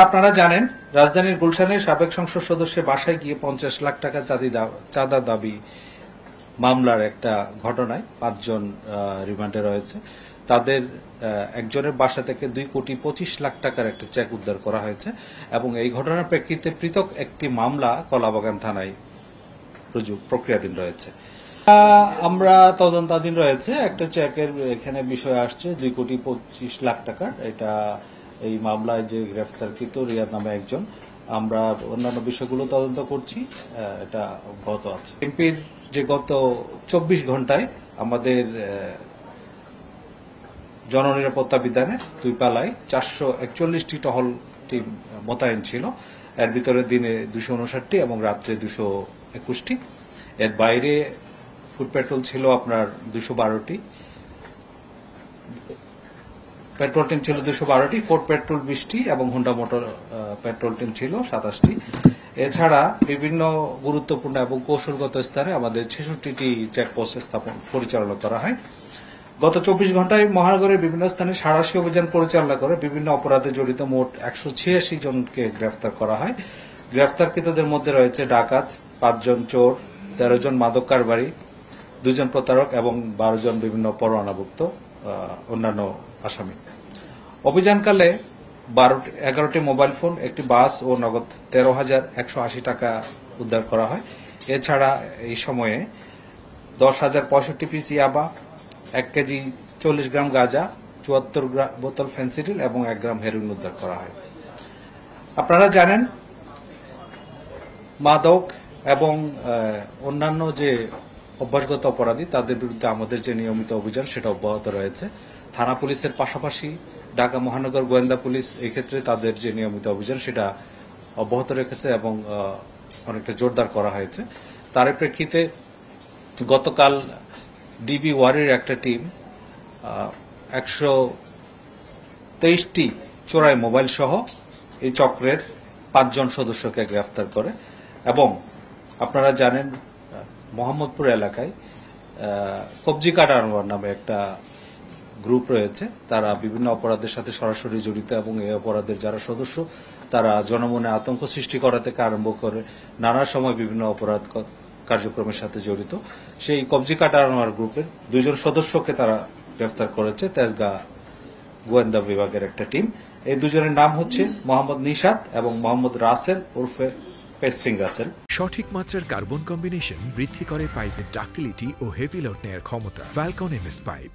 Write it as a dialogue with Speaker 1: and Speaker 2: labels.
Speaker 1: আপনারা জানেন রাজধানীর গুলশানের সাবেক সংসদ সদস্যের বাসায় গিয়ে 50 লাখ টাকা চাঁদা দাবি মামলার একটা ঘটনায় 5 জন রিমান্ডে রয়েছে। তাদের একজনের বাসা থেকে 2,25,00,000 টাকার একটা চেক উদ্ধার করা হয়েছে এবং এই ঘটনার প্রেক্ষিতে পৃথক একটি মামলা কলাবাগান থানায় প্রক্রিয়াধীন রয়েছে। আমরা তদন্তাধীন রয়েছে। একটা চেকের এখানে বিষয় আসছে 2,25,00,000 টাকার। এটা এই মামলায় যে গ্রেফতারকৃত রিয়াদ নামে একজন, আমরা অন্যান্য বিষয়গুলো তদন্ত করছি। এটা অব্যাহত আছে। এমপির যে গত 24 ঘন্টায় আমাদের জননিরাপত্তা বিধানে 2 পালায় 441টি টহল টিম মোতায়েন ছিল। এর ভিতরে দিনে 259টি এবং রাত্রে 221টি। এর বাইরে ফুড পেট্রোল ছিল আপনার 212টি, পেট্রোল টিম ছিল 212টি, ফোর্ড পেট্রোল 20টি এবং হোন্ডা মোটর পেট্রোল টিম ছিল 27টি। এছাড়া বিভিন্ন গুরুত্বপূর্ণ এবং কৌশলগত স্থানে আমাদের 66টি চেকপোস্ট পরিচালনা করা হয়। গত 24 ঘন্টায় মহানগরের বিভিন্ন স্থানে সাঁড়াশি অভিযান পরিচালনা করে বিভিন্ন অপরাধে জড়িত মোট 186 জনকে গ্রেফতার করা হয়। গ্রেফতারকৃতদের মধ্যে রয়েছে ডাকাত, 5 জন চোর, 13 জন মাদক কারবারি, 2 জন প্রতারক এবং 12 জন বিভিন্ন পরোয়ানাভুক্ত অন্যান্য আসামি। অভিযানকালে 11টি মোবাইল ফোন, একটি বাস ও নগদ 13,180 টাকা উদ্ধার করা হয়। এছাড়া এই সময়ে 10,065 পিস ইয়াবা, 1 কেজি 40 গ্রাম গাঁজা, 74 বোতল ফেন্সিডিল এবং 1 গ্রাম হেরোইন উদ্ধার করা হয়। আপনারা জানেন মাদক এবং অন্যান্য যে অভ্যাসগত অপরাধী তাদের বিরুদ্ধে আমাদের যে নিয়মিত অভিযান সেটা অব্যাহত রয়েছে। থানা পুলিশের পাশাপাশি ঢাকা মহানগর গোয়েন্দা পুলিশ এই ক্ষেত্রে তাদের যে নিয়মিত অভিযান সেটা অব্যাহত রেখেছে এবং অনেকটা জোরদার করা হয়েছে। তার প্রেক্ষিতে গতকাল ডিবি ওয়ারির একটা টিম 123টি চোরাই মোবাইল সহ এই চক্রের 5 জন সদস্যকে গ্রেফতার করে এবং আপনারা জানেন মোহাম্মদপুর এলাকায় কবজি কাটা আনোয়ার নামে একটা গ্রুপ রয়েছে। তারা বিভিন্ন অপরাধের সাথে সরাসরি জড়িত এবং এই অপরাধের যারা সদস্য তারা জনমনে আতঙ্ক সৃষ্টি করা থেকে আরম্ভ করে নানা সময় বিভিন্ন অপরাধ কার্যক্রমের সাথে জড়িত। সেই কবজি কাটা আনোয়ার গ্রুপের 2 জন সদস্যকে তারা গ্রেফতার করেছে তেজগাঁ গোয়েন্দা বিভাগের একটা টিম। এই 2 জনের নাম হচ্ছে মোহাম্মদ নিশাত এবং মোহাম্মদ রাসেল ওরফে পেস্টিং রাসেল।
Speaker 2: সঠিক মাত্রার কার্বন কম্বিনেশন বৃদ্ধি করে পাইপের ডাক্টিলিটি ও হেভি লোড নেয়ার ক্ষমতা। Falcon MS pipe.